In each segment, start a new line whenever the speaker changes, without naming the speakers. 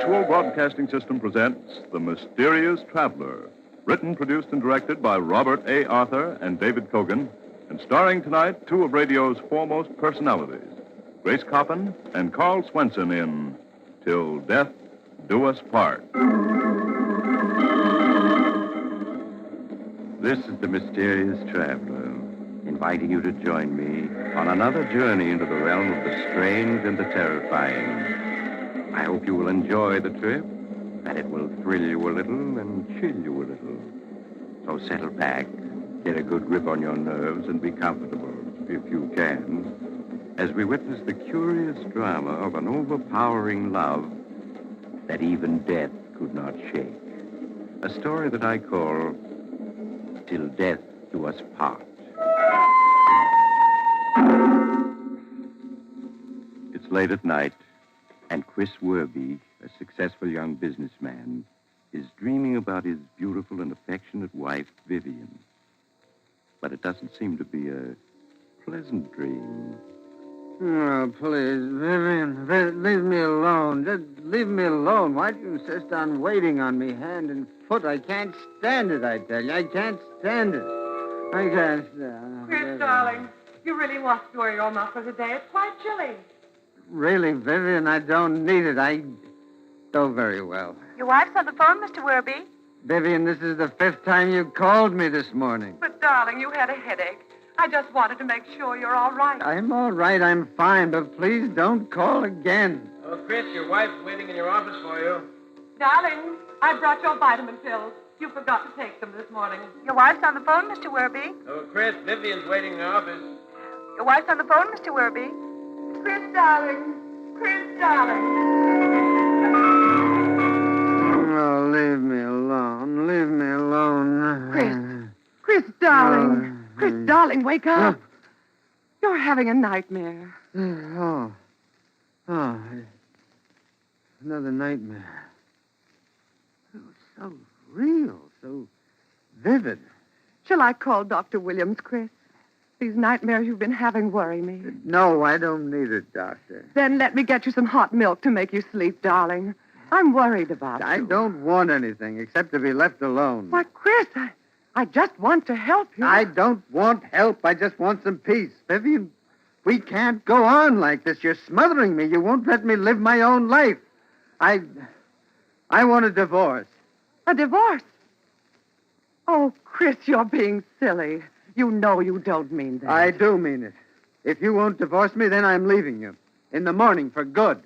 Mutual Broadcasting System presents The Mysterious Traveler, written, produced, and directed by Robert A. Arthur and David Kogan, and starring tonight two of radio's foremost personalities, Grace Coppin and Carl Swenson in Till Death Do Us Part.
This is The Mysterious Traveler, inviting you to join me on another journey into the realm of the strange and the terrifying. I hope you will enjoy the trip, that it will thrill you a little and chill you a little. So settle back, get a good grip on your nerves, and be comfortable, if you can, as we witness the curious drama of an overpowering love that even death could not shake. A story that I call Till Death Do Us Part. It's late at night, and Chris Werby, a successful young businessman, is dreaming about his beautiful and affectionate wife, Vivian. But it doesn't seem to be a pleasant dream.
Oh, please, Vivian, leave me alone. Just leave me alone. Why do you insist on waiting on me hand and foot? I can't stand it, I tell you. I can't stand it. I can't stand it.
Chris, darling, you really want to wear your muffler today. It's quite chilly.
Really, Vivian, I don't need it. I do very well.
Your wife's on the phone, Mr. Werby.
Vivian, this is the fifth time you called me this morning.
But, darling, you had a headache. I just wanted to make sure you're all right.
I'm all right. I'm fine. But please don't call again.
Oh, Chris, your wife's waiting in your office for you.
Darling, I brought your vitamin pills. You forgot to take them this morning. Your wife's on the phone, Mr. Werby.
Oh, Chris, Vivian's waiting in the office.
Your wife's on the phone, Mr. Werby. Chris, darling. Chris, darling.
Oh, leave me alone. Leave me alone.
Chris, darling. Chris, darling, wake up. You're having a nightmare.
Oh, another nightmare. It was so real, so vivid.
Shall I call Dr. Williams, Chris? These nightmares you've been having worry me.
No, I don't need it, Doctor.
Then let me get you some hot milk to make you sleep, darling. I'm worried about you.
I don't want anything except to be left alone.
Why, Chris, I just want to help you.
I don't want help. I just want some peace. Vivian, we can't go on like this. You're smothering me. You won't let me live my own life. I want a divorce.
A divorce? Oh, Chris, you're being silly. You know you don't mean that.
I do mean it. If you won't divorce me, then I'm leaving you. In the morning, for good.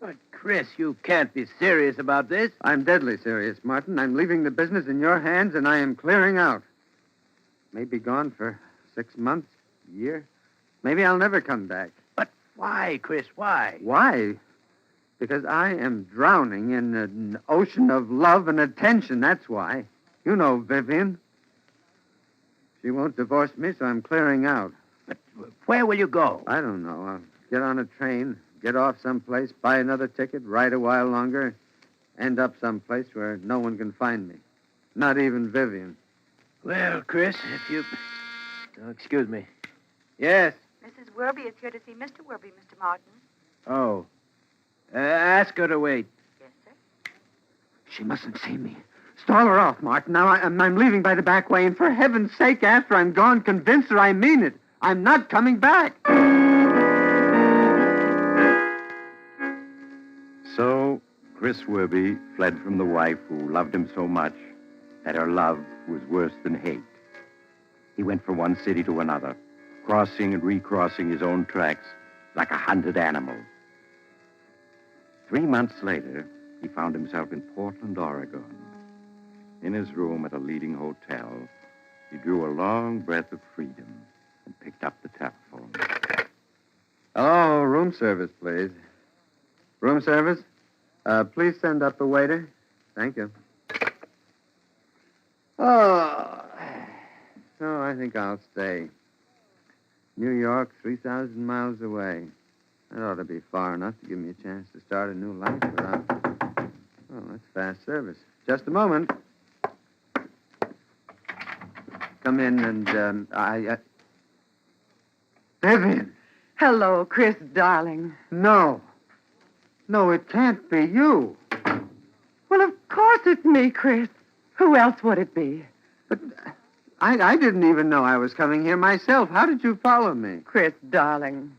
But, Chris, you can't be serious about this.
I'm deadly serious, Martin. I'm leaving the business in your hands, and I am clearing out. Maybe gone for 6 months, a year. Maybe I'll never come back.
But why, Chris, why?
Why? Because I am drowning in an ocean of love and attention, that's why. You know Vivian. She won't divorce me, so I'm clearing out.
But where will you go?
I don't know. I'll get on a train, get off someplace, buy another ticket, ride a while longer, end up someplace where no one can find me. Not even Vivian.
Well, Chris, if you... Oh, excuse me.
Yes.
Mrs. Werby is here to see Mr. Werby, Mr. Martin.
Oh. Ask her to wait.
Yes, sir.
She mustn't see me. Stall her off, Martin. Now I'm leaving by the back way, and for heaven's sake, after I'm gone, convince her I mean it. I'm not coming back.
So, Chris Werby fled from the wife who loved him so much that her love was worse than hate. He went from one city to another, crossing and recrossing his own tracks like a hunted animal. 3 months later, he found himself in Portland, Oregon. In his room at a leading hotel, he drew a long breath of freedom and picked up the telephone.
Hello, room service, please. Room service? Please send up a waiter. Thank you. Oh, I think I'll stay. New York, 3,000 miles away. That ought to be far enough to give me a chance to start a new life without... Oh, that's fast service. Just a moment. Come in and, Vivian.
Hello, Chris, darling.
No. No, it can't be you.
Well, of course it's me, Chris. Who else would it be?
But I didn't even know I was coming here myself. How did you follow me?
Chris, darling,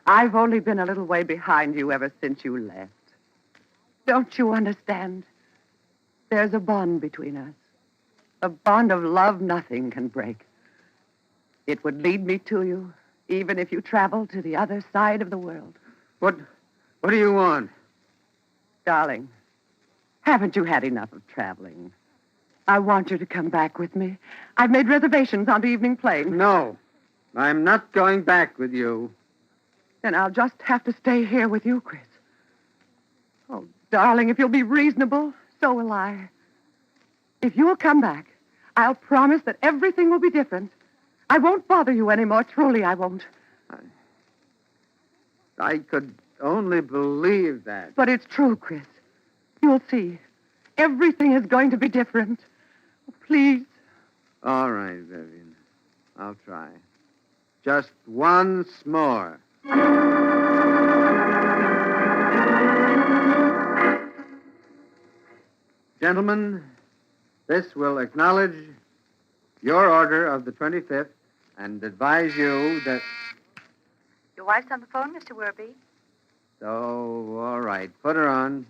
I've only been a little way behind you ever since you left. Don't you understand? There's a bond between us. A bond of love nothing can break. It would lead me to you, even if you traveled to the other side of the world.
What do you want?
Darling, haven't you had enough of traveling? I want you to come back with me. I've made reservations on the evening plane.
No. I'm not going back with you.
Then I'll just have to stay here with you, Chris. Oh, darling, if you'll be reasonable, so will I. If you'll come back, I'll promise that everything will be different. I won't bother you anymore. Truly, I won't.
I could only believe that.
But it's true, Chris. You'll see. Everything is going to be different. Please.
All right, Vivian. I'll try. Just once more. Gentlemen, this will acknowledge your order of the 25th and advise you that...
Your wife's on the phone, Mr. Werby.
Oh, all right. Put her on.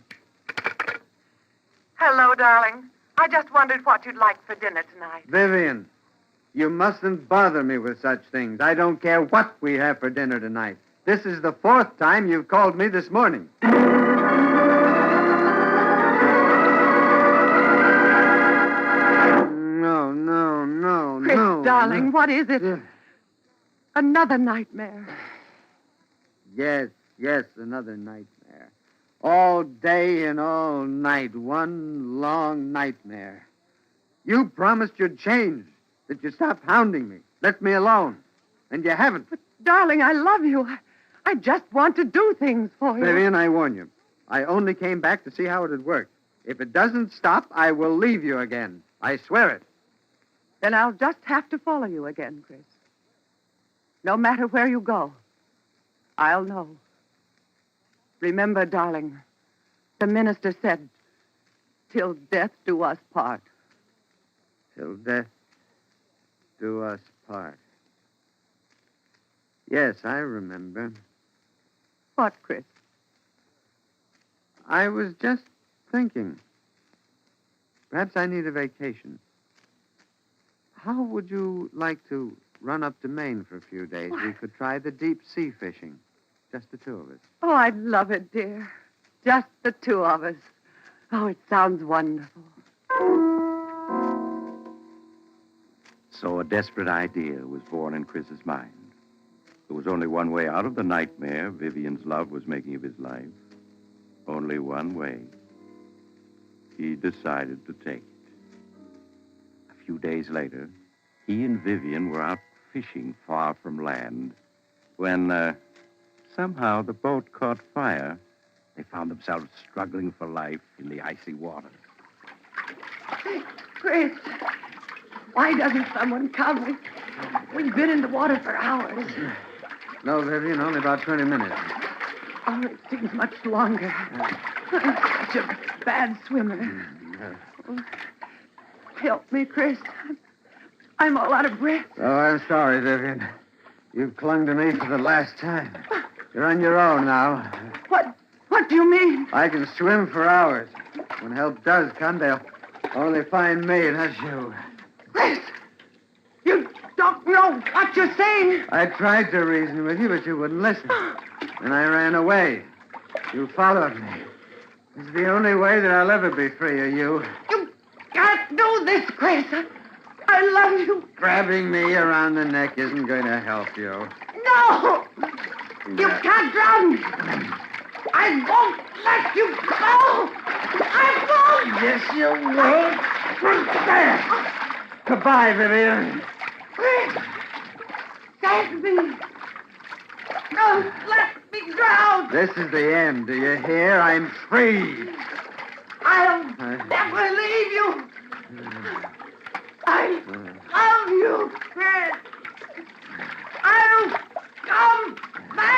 Hello, darling. I just wondered what you'd like for dinner tonight.
Vivian, you mustn't bother me with such things. I don't care what we have for dinner tonight. This is the 4th time you've called me this morning. No,
Chris,
no.
darling, what is it?
Yeah.
Another nightmare.
Yes, another nightmare. All day and all night, one long nightmare. You promised you'd change, that you'd stop hounding me, let me alone. And you haven't.
But, darling, I love you. I just want to do things for you.
Vivian, I warn you. I only came back to see how it had worked. If it doesn't stop, I will leave you again. I swear it.
Then I'll just have to follow you again, Chris. No matter where you go, I'll know. Remember, darling, the minister said, till death do us part.
Till death do us part. Yes, I remember.
What, Chris?
I was just thinking. Perhaps I need a vacation. How would you like to run up to Maine for a few days?
What?
We could try the deep sea fishing. Just the two of us.
Oh, I'd love it, dear. Just the two of us. Oh, it sounds wonderful.
So a desperate idea was born in Chris's mind. There was only one way out of the nightmare Vivian's love was making of his life. Only one way. He decided to take it. A few days later, he and Vivian were out fishing far from land when somehow the boat caught fire. They found themselves struggling for life in the icy water.
Chris, why doesn't someone come? We've been in the water for hours.
No, Vivian, only about 20 minutes.
Oh, it seems much longer. I'm such a bad swimmer. Help me, Chris. I'm all out of breath.
Oh, I'm sorry, Vivian. You've clung to me for the last time. You're on your own now.
What do you mean?
I can swim for hours. When help does come, they'll only find me, not you.
Chris, you don't know what you're saying.
I tried to reason with you, but you wouldn't listen. And I ran away. You followed me. It's the only way that I'll ever be free of you.
You can't do this, Chris. I love you.
Grabbing me around the neck isn't going to help you.
No! You can't drown me. I won't let you go. I won't.
Yes, you will. There. Goodbye, Vivian.
Chris, save me. Don't let me drown.
This is the end. Do you hear? I'm free.
I'll never leave you. I love you, Chris. I'll come back.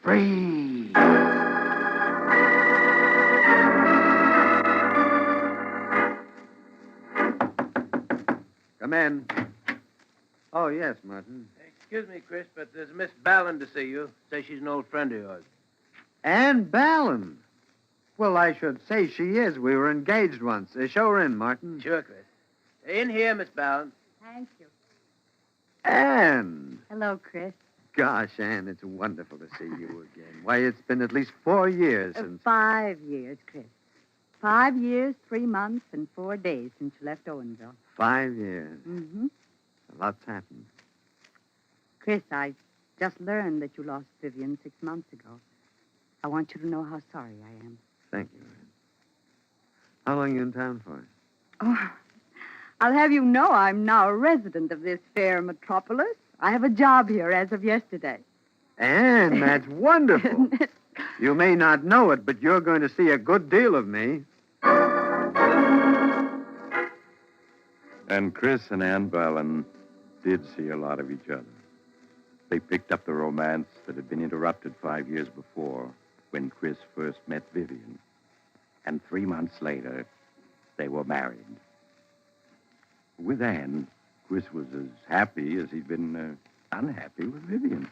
free. Come in. Oh, yes, Martin.
Excuse me, Chris, but there's Miss Ballin to see you. Say she's an old friend of yours.
Ann Ballin. Well, I should say she is. We were engaged once. Show her in, Martin.
Sure, Chris. In here, Miss Ballin.
Thank you.
Ann.
Hello, Chris.
Gosh, Ann, it's wonderful to see you again. Why, it's been at least 4 years since...
5 years, Chris. 5 years, 3 months, and 4 days since you left Owenville.
5 years.
Mm-hmm.
A lot's happened.
Chris, I just learned that you lost Vivian 6 months ago. I want you to know how sorry I am.
Thank you, Ann. How long are you in town for?
Oh, I'll have you know I'm now a resident of this fair metropolis. I have a job here as of yesterday.
Ann, that's wonderful. You may not know it, but you're going to see a good deal of me.
And Chris and Ann Ballin did see a lot of each other. They picked up the romance that had been interrupted 5 years before when Chris first met Vivian. And 3 months later, they were married. With Ann, Chris was as happy as he'd been unhappy with Vivian.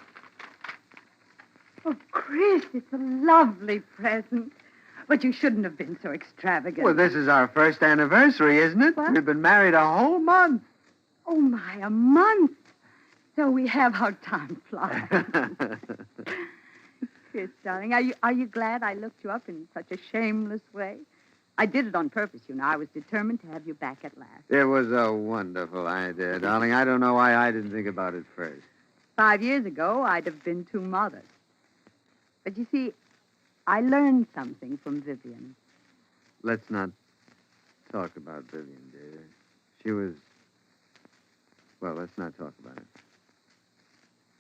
Oh, Chris, it's a lovely present. But you shouldn't have been so extravagant.
Well, this is our first anniversary, isn't it?
What?
We've been married a whole month.
Oh, my, a month. So we have how time flies. Chris, darling, are you glad I looked you up in such a shameless way? I did it on purpose, you know. I was determined to have you back at last.
It was a wonderful idea, darling. I don't know why I didn't think about it first.
5 years ago, I'd have been too modest. But you see, I learned something from Vivian.
Let's not talk about Vivian, dear. She was... Well, let's not talk about it.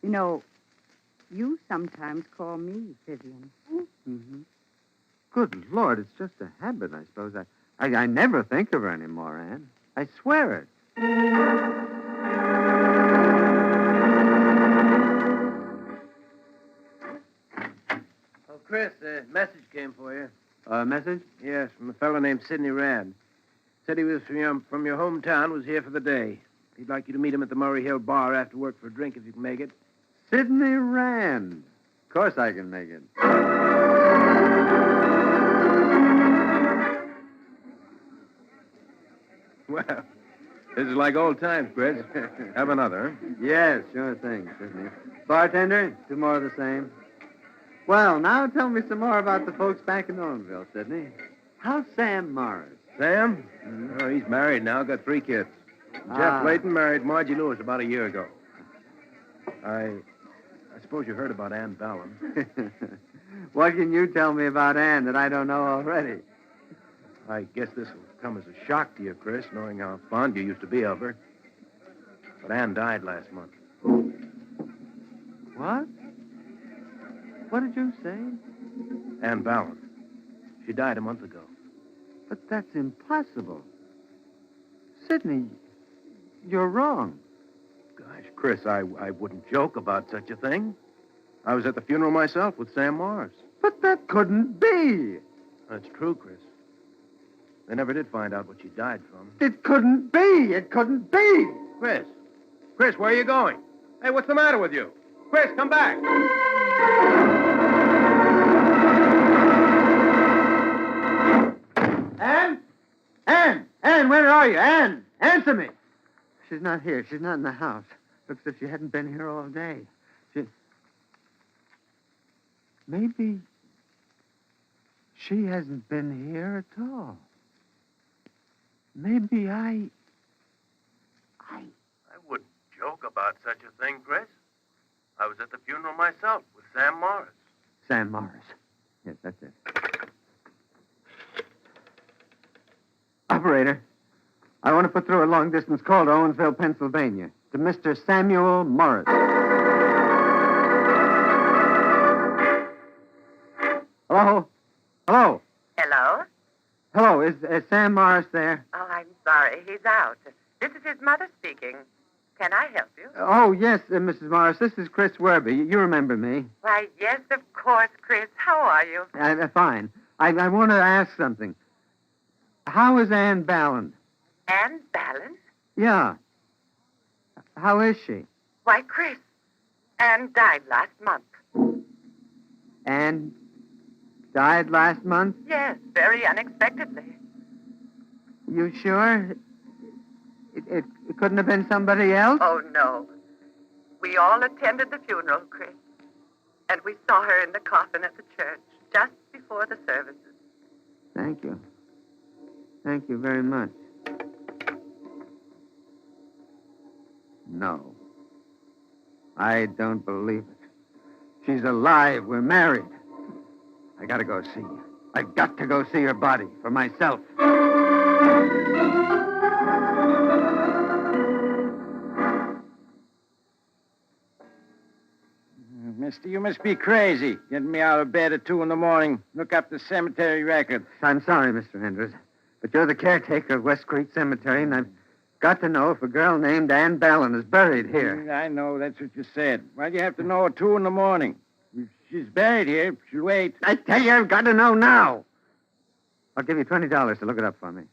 You know, you sometimes call me Vivian.
Mm-hmm. Good Lord, it's just a habit, I suppose. I never think of her anymore, Ann. I swear it.
Oh, Chris, a message came for you.
A message?
Yes, from a fellow named Sidney Rand. Said he was from your hometown, was here for the day. He'd like you to meet him at the Murray Hill bar after work for a drink if you can make it.
Sidney Rand. Of course I can make it.
Well, this is like old times, Chris. Have another, huh?
Yes, sure thing, Sidney. Bartender, 2 more of the same. Well, now tell me some more about the folks back in Owenville, Sidney. How's Sam Morris?
Sam?
Mm-hmm.
Oh, he's married now, got 3 kids.
Ah.
Jeff Layton married Margie Lewis about a year ago. I suppose you heard about Ann Ballin.
What can you tell me about Ann that I don't know already?
I guess this will come as a shock to you, Chris, knowing how fond you used to be of her. But Ann died last month.
What? What did you say?
Ann Ballin. She died a month ago.
But that's impossible. Sidney, you're wrong.
Gosh, Chris, I wouldn't joke about such a thing. I was at the funeral myself with Sam Morris.
But that couldn't be.
That's true, Chris. They never did find out what she died from.
It couldn't be. It couldn't be.
Chris! Chris, where are you going? Hey, what's the matter with you? Chris, come back!
Ann? Ann! Ann, where are you? Ann! Answer me! She's not here. She's not in the house. Looks as if she hadn't been here all day. Maybe she hasn't been here at all. Maybe I
wouldn't joke about such a thing, Chris. I was at the funeral myself with Sam Morris.
Sam Morris. Yes, that's it. Operator, I want to put through a long-distance call to Owensville, Pennsylvania, to Mr. Samuel Morris. Hello? Hello?
Hello?
Hello, is Sam Morris there?
Oh, I'm sorry. He's out. This is his mother speaking. Can I help you?
Oh, yes, Mrs. Morris. This is Chris Werby. You remember me.
Why, yes, of course, Chris. How are you?
Fine. I want to ask something. How is Ann Ballin?
Ann Ballin?
Yeah. How is she?
Why, Chris, Ann died last month.
Ann died last month?
Yes, very unexpectedly.
You sure? It couldn't have been somebody else?
Oh, no. We all attended the funeral, Chris. And we saw her in the coffin at the church just before the services.
Thank you. Thank you very much. No. I don't believe it. She's alive. We're married. I gotta go see her. I've got to go see her body for myself.
Mister, you must be crazy. Getting me out of bed at 2 a.m. Look up the cemetery record.
I'm sorry, Mr. Andrews, but you're the caretaker of West Creek Cemetery, and I've got to know if a girl named Ann Ballin is buried here.
I know, that's what you said. Why'd you have to know at 2 a.m? If she's buried here, she'll wait.
I tell you, I've got to know now. I'll give you $20 to look it up for me.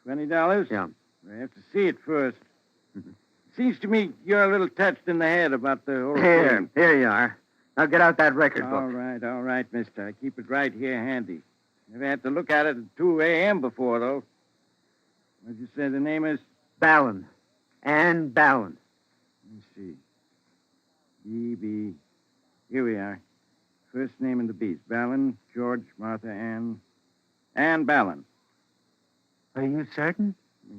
$20?
Yeah.
I have to see it first. Seems to me you're a little touched in the head about the whole thing.
Here you are. Now get out that record book.
All right, mister. I keep it right here handy. Never had to look at it at 2 a.m. before, though. What'd you say the name is?
Ballin. Ann Ballin.
Let me see. B. Here we are. First name in the beast. Ballin, George, Martha, Ann. Ann Ballin.
Are you certain?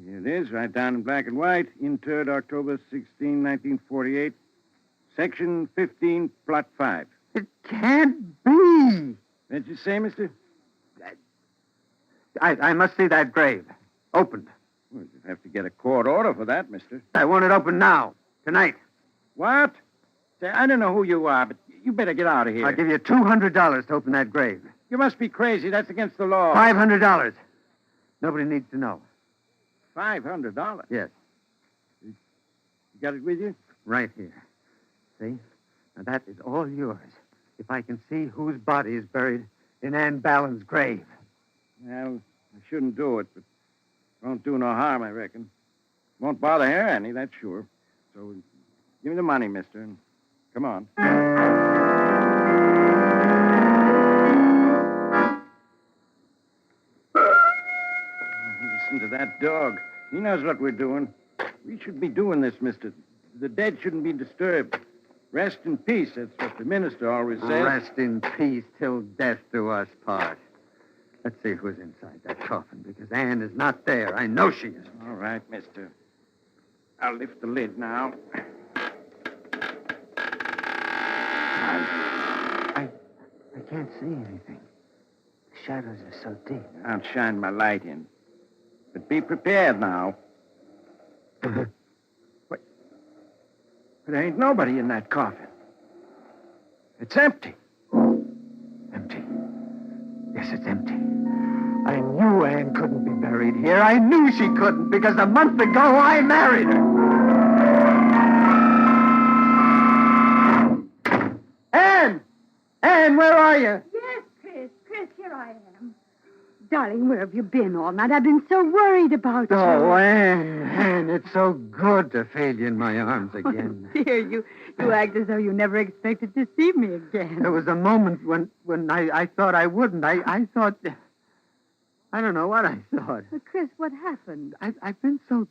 Here it is, right down in black and white. Interred October 16, 1948. Section 15, Plot 5.
It can't be.
What'd you say, mister?
I must see that grave. Opened.
Well, you'd have to get a court order for that, mister.
I want it open now. Tonight.
What? Say, I don't know who you are, but you better get out of here.
I'll give you $200 to open that grave.
You must be crazy. That's against the law.
$500. Nobody needs to know.
$500?
Yes.
You got it with you?
Right here. See? Now, that is all yours. If I can see whose body is buried in Ann Ballin's grave.
Well, I shouldn't do it, but won't do no harm, I reckon. Won't bother her any, that's sure. So give me the money, mister, and come on. Listen to that dog. He knows what we're doing. We should be doing this, mister. The dead shouldn't be disturbed. Rest in peace, that's what the minister always says.
Rest in peace till death do us part. Let's see who's inside that coffin, because Ann is not there. I know she isn't.
All right, mister. I'll lift the lid now.
I can't see anything. The shadows are so deep.
I'll shine my light in. But be prepared now. What? There ain't nobody in that coffin. It's empty.
Empty. Yes, it's empty. I knew Ann couldn't be buried here. I knew she couldn't, because a month ago I married her. Ann! Ann, where are you?
Yes, Chris. Chris, here I am. Darling, where have you been all night? I've been so worried about you.
Oh, Ann, it's so good to feel you in my arms again.
Oh, dear, you act as though you never expected to see me again.
There was a moment when I thought I wouldn't. I thought... I don't know what I thought.
Chris, what happened?
I've been so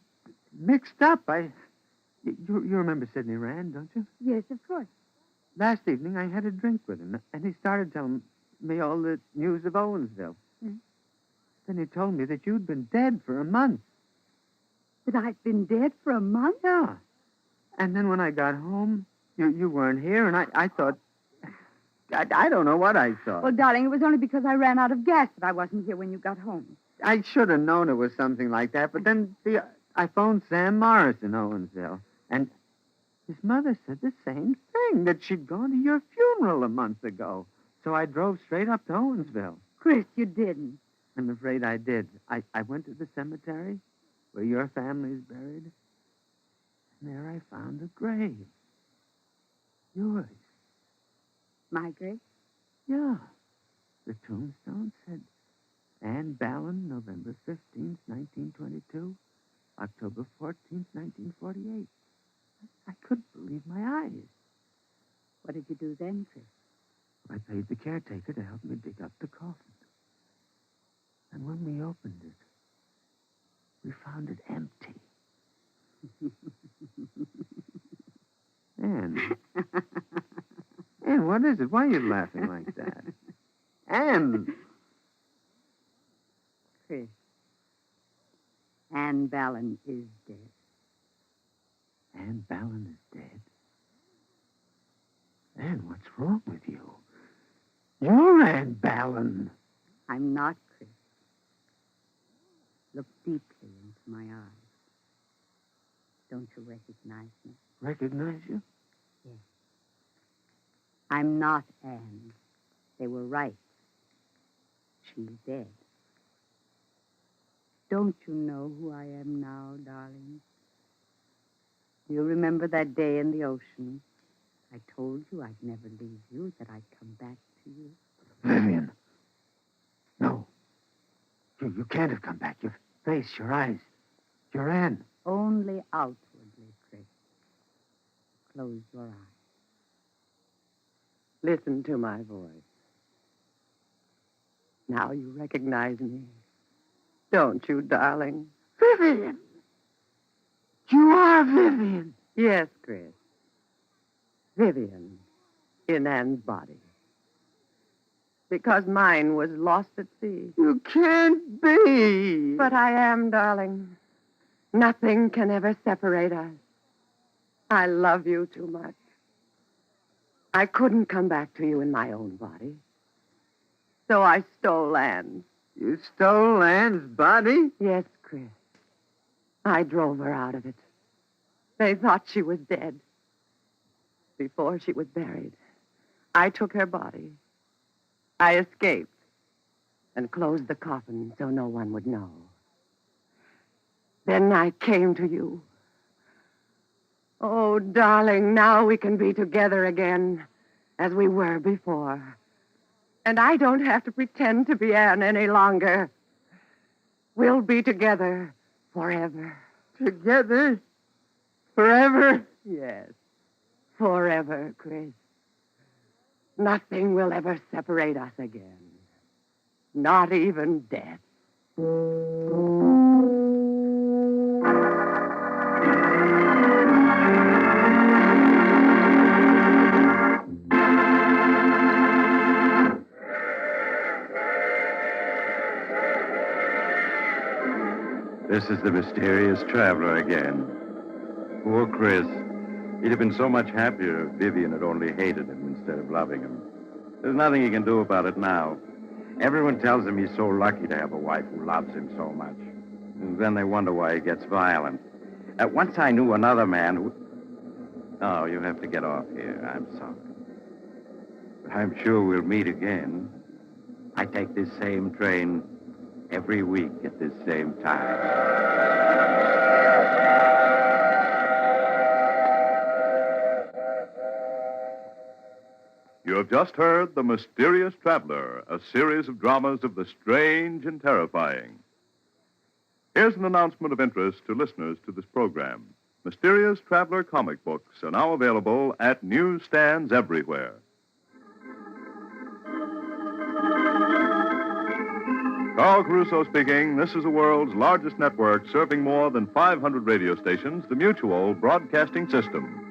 mixed up. You remember Sidney Rand, don't you?
Yes, of course.
Last evening, I had a drink with him, and he started telling me all the news of Owensville.
Hmm?
Then he told me that you'd been dead for a month.
That I'd been dead for a month?
Yeah. And then when I got home, you weren't here, and I thought... I don't know what I thought.
Well, darling, it was only because I ran out of gas that I wasn't here when you got home.
I should have known it was something like that, but then, I phoned Sam Morris in Owensville, and his mother said the same thing, that she'd gone to your funeral a month ago. So I drove straight up to Owensville.
Chris, you didn't.
I'm afraid I did. I went to the cemetery where your family's buried. And there I found a grave. Yours.
My grave?
Yeah. The tombstone said Anne Ballin, November 15th, 1922, October 14th, 1948. I couldn't believe my eyes.
What did you do then, Chris?
I paid the caretaker to help me dig up the coffin. And when we opened it, we found it empty. Anne. Anne, what is it? Why are you laughing like that? Anne.
Chris, Anne Ballin is dead.
Anne Ballin is dead? Anne, what's wrong with you? You're Anne Ballin.
I'm not, Chris. Look deeply into my eyes. Don't you recognize me?
Recognize you?
Yes. I'm not Anne. They were right. She's dead. Don't you know who I am now, darling? Do you remember that day in the ocean? I told you I'd never leave you, that I'd come back to you.
Vivian. No. You can't have come back. Your face, your eyes. You're Anne.
Only outwardly, Chris. Close your eyes.
Listen to my voice. Now you recognize me. Don't you, darling?
Vivian. You are Vivian.
Yes, Chris. Vivian in Anne's body. Because mine was lost at sea.
You can't be.
But I am, darling. Nothing can ever separate us. I love you too much. I couldn't come back to you in my own body. So I stole Anne's.
You stole Anne's body?
Yes, Chris. I drove her out of it. They thought she was dead. Before she was buried, I took her body. I escaped and closed the coffin so no one would know. Then I came to you. Oh, darling, now we can be together again as we were before. And I don't have to pretend to be Anne any longer. We'll be together forever.
Together? Forever?
Yes, forever, Chris. Nothing will ever separate us again. Not even death.
This is the mysterious traveler again. Poor Chris. He'd have been so much happier if Vivian had only hated him instead of loving him. There's nothing he can do about it now. Everyone tells him he's so lucky to have a wife who loves him so much. And then they wonder why he gets violent. Once I knew another man who... Oh, you have to get off here. I'm sorry. But I'm sure we'll meet again. I take this same train every week at this same time.
You have just heard The Mysterious Traveler, a series of dramas of the strange and terrifying. Here's an announcement of interest to listeners to this program. Mysterious Traveler comic books are now available at newsstands everywhere. Carl Caruso speaking. This is the world's largest network serving more than 500 radio stations, the Mutual Broadcasting System.